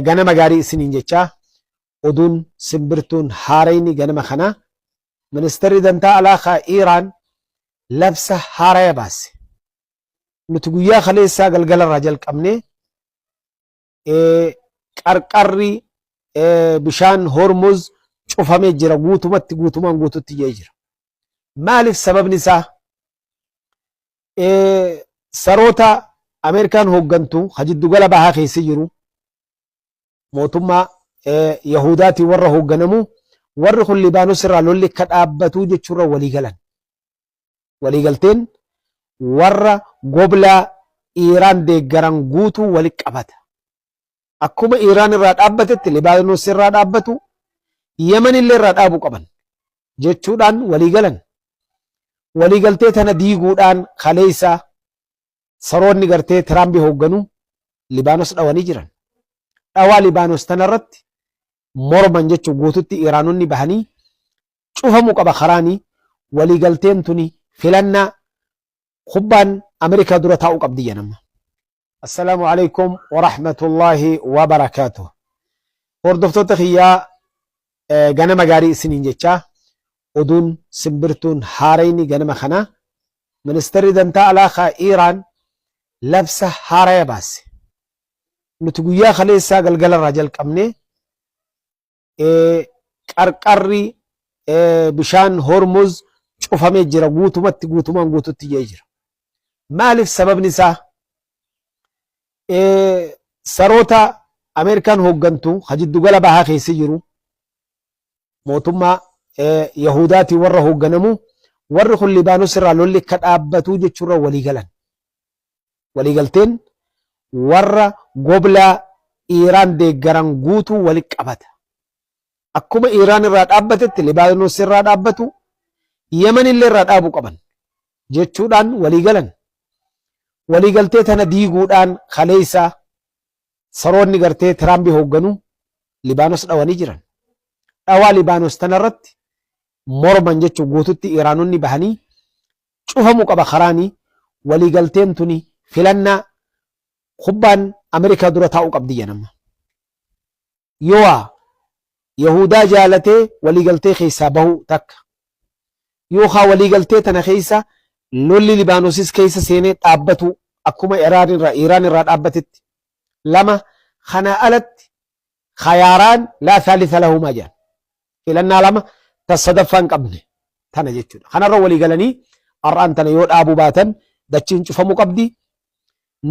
ganama gaarii isiniin jechaa oduun simbirtuun haarayni ganama kana ministeerri dantaa alaa Iiraan labsa haaraya baase. Nuti guyyaa kaleessaa galgalarraa jalqabne qarqarri bishaan Hormuz cufamee jira guutumaan guututti jee jira. Maaliif sababni isaa? Saroota Ameerikaan hooggantu hajiddu gala bahaa keessa jiru mootummaa Yahudaatiin warra hoogganamu warri kun Libaanos irraa lolli akka dhaabbatu jechuurra walii galan. Waliigalteen warra goblaa Iiraan deeggaran guutuu walitti qabata. Akkuma Iiraan irraa dhaabbatetti Libaanos irraa dhaabbatu Yemen illee irraa dhaabuu qaban jechuudhaan walii galan. Waliigaltee tana diiguudhaan kaleessa saroonni gartee Tiraamp hoogganu Libaanos dhawanii jiran. Dhawaa Libaanos tanarratti morman jechuun guututti Iiraanonni bahanii cufamuu qaba karaanii waliigalteen tuni filannaa kubbaan Ameerikaa dura taa'uu qabdi jedhama. Assalaamu alaykum wa rahmatullahi wa barakaatuh. Hordoftoota kiyyaa ganama gaarii isiniin jechaa oduun simbirtuun haarayni ganama kana ministeerri dantaa alaa Iiraan labsa haaraya baase. Nuti guyyaa kaleessaa galgalarraa jalqabne qarqarri bishaan Hormuz cufamee jira guutumaan guututti jee jira. Maaliif sababni isaa? Saroota Ameerikaan hooggantu hajiddu gala bahaa keessa jiru mootummaa Yahudaatiin warra hoogganamu warri kun Libaanos irraa lolli akka dhaabbatu jechuurra walii galan. Waliigalteen warra goblaa Iiraan deeggaran guutuu walitti qabata. Akkuma Iiraan irraa dhaabbatetti Libaanos irraa dhaabbatu Yemen illee irraa dhaabuu qaban jechuudhaan walii galan. Waliigaltee tana diiguudhaan kaleessa saroonni gartee Tiraamp hoogganu Libaanos dhawanii jiran. Dhawaa Libaanos tanarratti morman jechuun guututti Iiraanonni bahanii cufamuu qaba karaanii waliigalteen tuni filannaa kubbaan Ameerikaa dura taa'uu qabdi jedhama. Yoo Yahudaa jaalatee waliigaltee keessaa bahuu takka yookaan waliigaltee tana keessa lolli Libaanosis keessa seenee dhaabbatu akkuma Iiraan irraa dhaabbatetti. Lama kana alatti khayaaraan laa thalitha lahumaa jedhan. Filannaa lama tasadaffaan qabne tana jechuudha. Kanarra walii galanii har'aan tana yoo dhaabuu baatan dachiin cufamuu qabdi.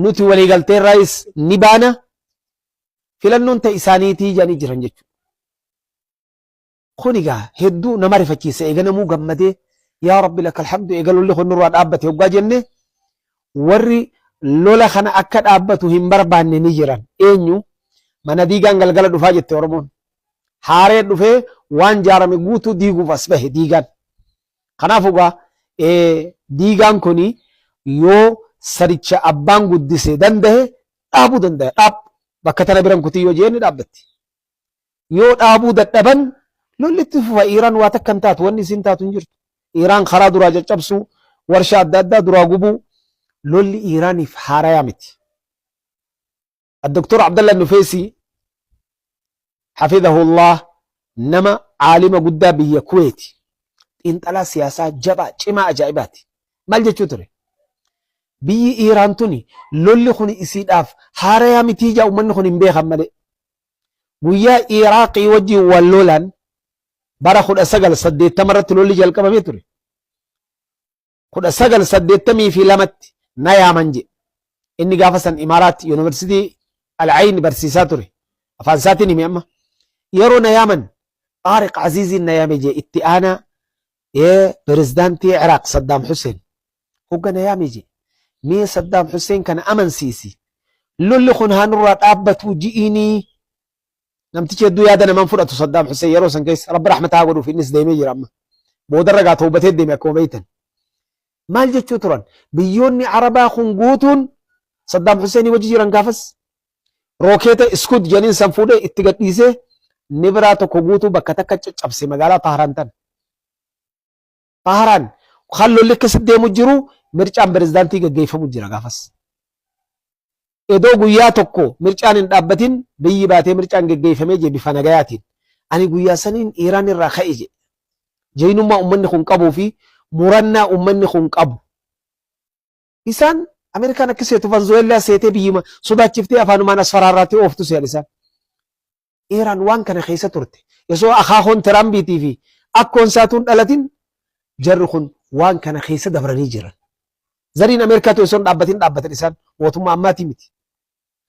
Nuti waliigaltee irraayis ni baana. Filannoon ta'e isaaniitii jedhanii jiran jechuudha. Kun egaa hedduu nama rifachiisa. Eeganamuu gammadee yaa Rabbi laka alhamdu eegalolli kun nurraa dhaabbate hoggaa jenne warri lola kana akka dhaabbatu hin barbaanne ni jiran. Eenyu mana diigaan galgala dhufaa jette Oromoon. Haaree dhufee waan jaarame guutuu diiguuf as bahe diigaan. Kanaaf egaa diigaan kuni yoo saricha abbaan guddisee danda'e dhaabuu danda'a. Bakka tana biran kutii yoo jenne dhaabbatti. Yoo dhaabuu dadhaban lolli itti fufa. Iiraan waa takka hin taatu wanni isin taatu hin jirtu. Iiraan karaa duraa caccabsuu warshaa adda addaa duraa gubuu lolli Iiraaniif haarayaa miti. Dr. Abdallah Nufeesi hafidhahullah nama caalima guddaa biyya Kuweeti xiinxalaa siyaasaa jabaa cimaa ajaa'ibaati. Maal jechuu ture? Biyyi Iiraan tuni lolli kun isiidhaaf haarayaa mitii jaa uummanni kun hin beekan malee. Guyyaa Iraaqii wajjin wal lolan bara 1980 irratti lolli jalqabamee ture. 1982tti na yaaman je. Inni gaafa san Imaaraat Yuunivarsiitii Al-Ayn barsiisaa ture. Afaan isaatiin himi amma. Yeroo na yaaman Taariq Aziiziin na yaame je itti aanaa pirezidaantii Iraaq Saddaam Hussein. Hogga na yaame je. Mee Saddaam Hussein kana amansiisi. Lolli kun haanurraa dhaabbatu ji'inii. Namtichi hedduu yaada namaan fudhatu Saddaam Hussein yeroo san keessa Rabbi rahmataa godhuuf innis deemee jira amma. Boodarra gaa tawbatee deeme akkuma beektan. Maal jechuu turan? Biyyoonni Arabaa kun guutuun Saddaam Hussein wajji jiran gaafas rookeeta iskud janiin san fuudhee itti gadhiisee ni biraa tokko guutuu bakka takka caccabse magaalaa Taharaan tan. Taharaan kan lolli akkasitti deemu jiru mircaan pirezidaantii gaggeeffamu jira gaafas. edoo guyyaa tokko mircaan hin dhaabbatin biyyi baatee mircaan geggeeffamee je bifa nagayaatiin ani guyyaa saniin Iiraan irraa ka'e je jeenummaa ummanni kun qabuu fi murannaa ummanni kun qabu isaan Amerikaan akka seetu Venezuelaa seetee biyyima sodaachiftee afaanumaan asfaraarraatti ooftu se'an isaan Iiraan waan kana keessa turte yesoo akaakoon Tiraampiitii fi akkoon saatuun dhalatin jarri kun waan kana keessa dabranii jiran zariin Ameerikaatu yesoo dhaabbatin dhaabbatan isaan mootummaa ammaatii miti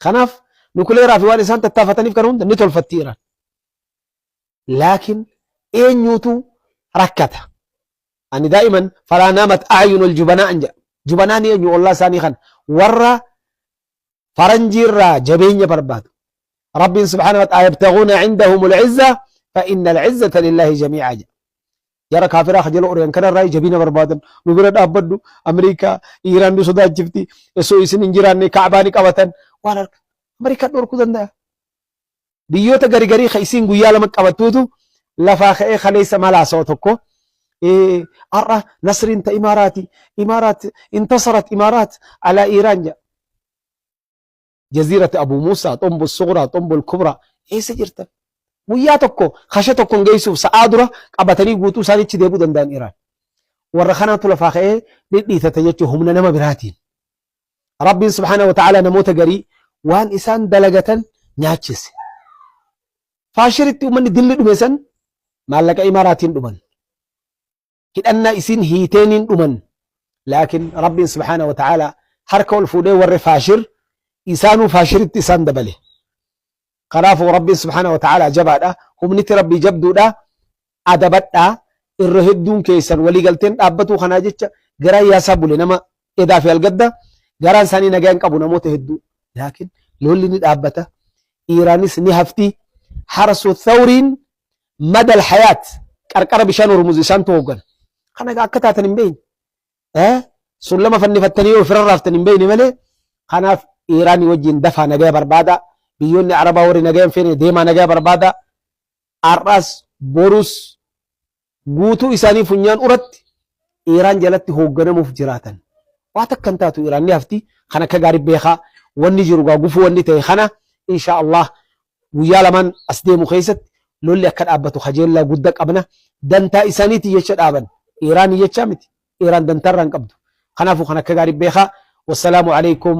kanaaf nukuleeraa fi waan isaan tattaafataniif kan hunda ni tolfatti Iiraan laakiin eenyuutu rakkata ani daa'iman falaa naamat a'yunul jubanaa anja jubanaan eenyu ollaa isaanii kan warra faranjiirraa jabeenya barbaadu rabbiin subhaanahu wa ta'ala yabtaguuna cindahumul izza fa inna al-izzata lillahi jamii'a jara kaafiraa khajala oryan kanarraa jabina barbaadan nu bira dhaabbadhu Ameerikaa Iiraan nu sodaachifti osoo isin hin jiraanne ka'baani qabatan waan Ameerikaa dhorkuu danda'a biyyoota garigarii ka isin guyyaa lama qabattuutu lafaa ka'ee kaleessa malaasoo tokko arra nasriin ta imaaraat intasarat imaaraat alaa Iiraan ja جزيرة أبو موسى طنب الصغرى طنب الكبرى إيه سجرت ويا تكو خشة تكون جيسو سعادرة قبتني قوتو ساني تديبو دندان إيران ورخنا تلفاقه لدي تتججو هم نما براتين ربي سبحانه وتعالى نموت قري وان إسان دلقة ناتشس فاشرت من دل دمسن مالك إماراتين دمن كأن إسين هيتين دمن لكن ربي سبحانه وتعالى حركوا الفودي والرفاشر إسانو فاشرت إسان دبله قرافو ربي سبحانه وتعالى جبادا هم نت ربي جبدو دا أدبتا الرهدون كيسان ولي قلتين أبتو خناجتش قرا ياسابو لنما إذا في القدة قرا ساني نجان قبو نموت هدو لكن لولي نت أبتا إيرانيس نهفتي حرسو الثورين مدى الحياة كركر بشان ورموزي سان توقن خنا قاكتا تنبين سلما فنفتني وفرر تنبين ملي خنا إيراني وجين دفع نجاة بربادة بيوني عربا وري نجاة فين ديما نجاة بربادة أرس بوروس قوتو إساني فنيان أرد إيران جلت هوغنا مفجراتا واتك كنتاتو إيران نفتي خنا كغارب بيخا واني جروغا قفو واني تيخنا إن شاء الله ويالا من أسدي مخيست لولي أكد أبتو خجيل لا قدك أبنا دانتا إساني تيشد أبن إيراني يتشامت إيران دانتران قبدو خنا فو خنا كغارب بيخا والسلام عليكم